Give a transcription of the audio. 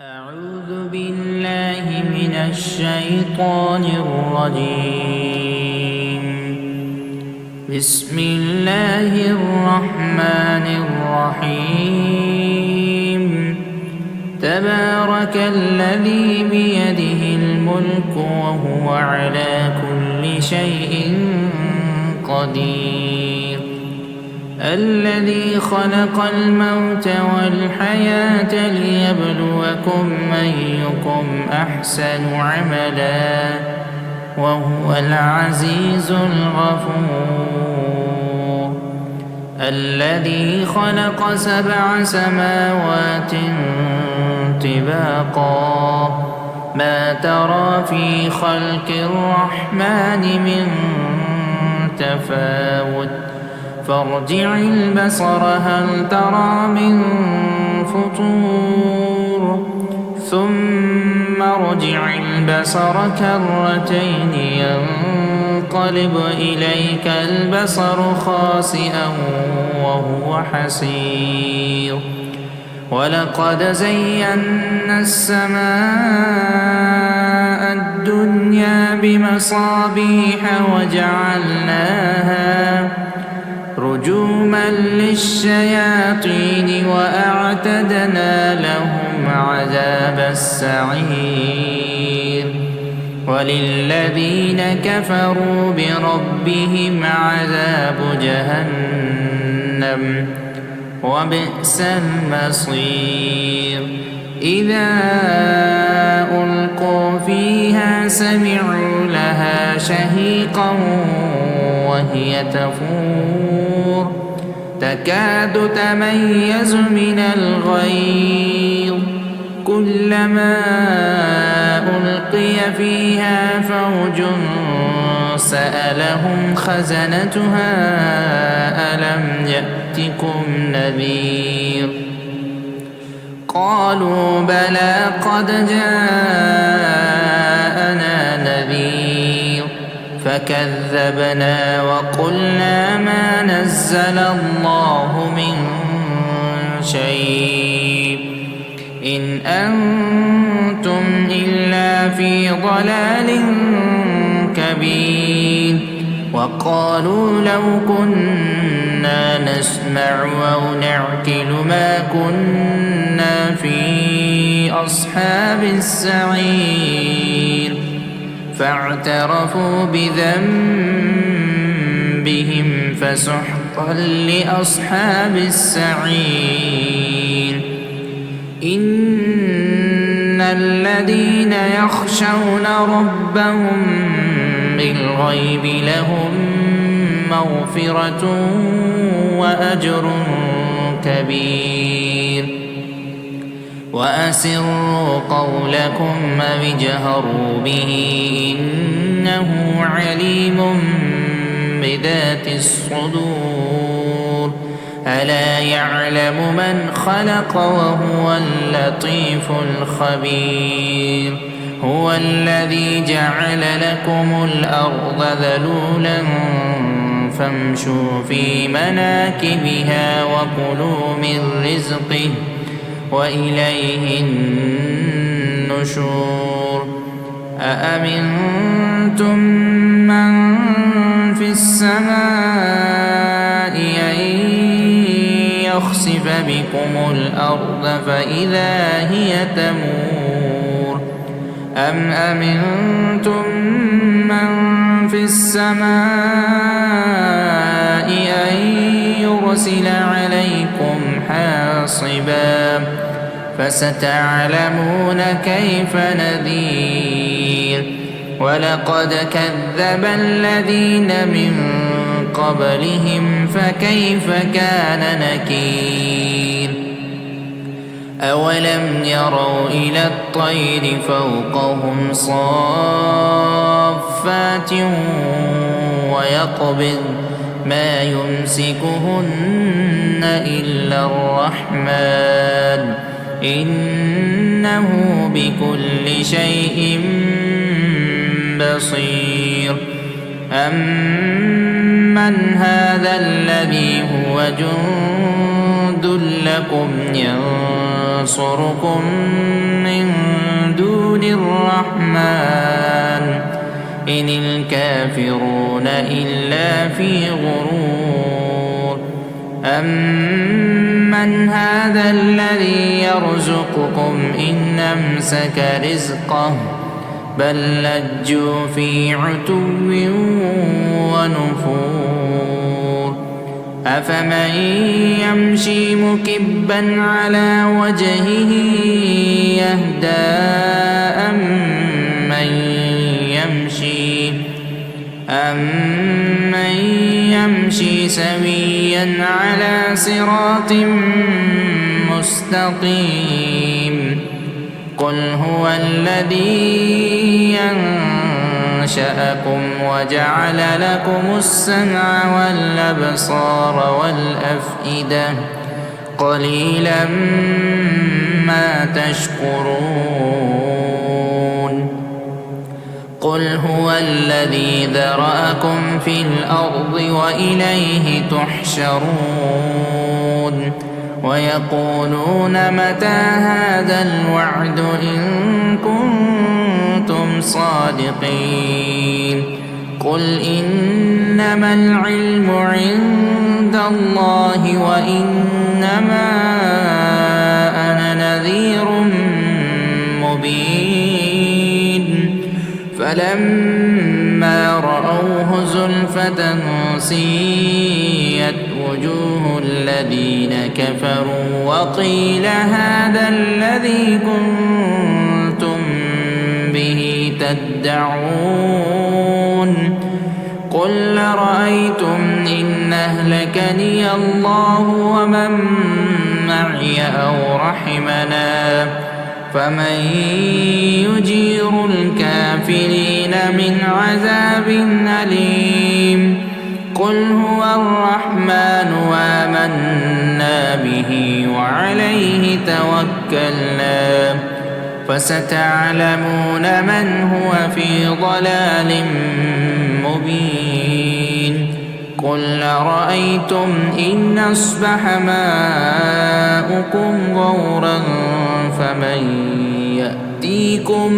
أعوذ بالله من الشيطان الرجيم. بسم الله الرحمن الرحيم. تبارك الذي بيده الملك وهو على كل شيء قدير. الذي خلق الموت والحياة ليبلوكم أيكم أحسن عملا وهو العزيز الغفور. الذي خلق 7 سماوات طباقا ما ترى في خلق الرحمن من تفاوت فارجع البصر هل ترى من فطور ثم ارجع البصر كرتين ينقلب إليك البصر خاسئا وهو حسير. ولقد زينا السماء الدنيا بمصابيح وجعلناها رجوما للشياطين وأعتدنا لهم عذاب السعير. وللذين كفروا بربهم عذاب جهنم وبئس المصير. إذا ألقوا فيها سمعوا لها شهيقا وهي تفور تكاد تميز من الغيظ كلما ألقي فيها فوج سألهم خزنتها ألم يأتكم نذير قالوا بلى قد جاءنا نذير فكذبنا وقلنا ما نزل الله من شيء إن أنتم إلا في ضلال كبير. وقالوا لو كنا نسمع أو نعقل ما كنا في أصحاب السعير فاعترفوا بذنبهم فسحقا لأصحاب السعير. إن الذين يخشون ربهم بالغيب لهم مغفرة وأجر كبير. وأسروا قولكم أو اجهروا به إنه عليم بذات الصدور. ألا يعلم من خلق وهو اللطيف الخبير. هو الذي جعل لكم الأرض ذلولا فامشوا في مناكبها وكلوا من رزقه وإليه النشور. أأمنتم من في السماء أن يخسف بكم الأرض فإذا هي تمور أم أمنتم من في السماء أن يرسل عليكم حاصبا فستعلمون كيف نذير. ولقد كذب الذين من قبلهم فكيف كان نكير. أولم يروا إلى الطير فوقهم صافات ويقبض ما يمسكهن إلا الرحمن إنه بكل شيء بصير. أمن هذا الذي هو جند لكم ينصركم من بالرحمن إن الكافرون إلا في غرور أمن هذا الذي يرزقكم إن أمسك رزقه بل لجوا في عتو ونفور أفمن يمشي مكبا على وجهه يهدى أمن يمشي سويا على صراط مستقيم قل هو الذي أنشأكم وجعل لكم السمع والأبصار والأفئدة قليلا ما تشكرون قل هو الذي ذرأكم في الأرض وإليه تحشرون ويقولون متى هذا الوعد إن كنتم صادقين قل إنما العلم عند الله وإنما أنا نذير مبين فلما رأوه زلفة سيئت وجوه الذين كفروا وقيل هذا الذي كنتم به تدعون قل رأيتم إن أهلكني الله ومن معي أو رحمنا فمن يجير الكافرين من عذاب أليم قل هو الرحمن آمنا به وعليه توكلنا فستعلمون من هو في ضلال مبين قل أرأيتم إن أصبح ماؤكم غورا فمن يأتيكم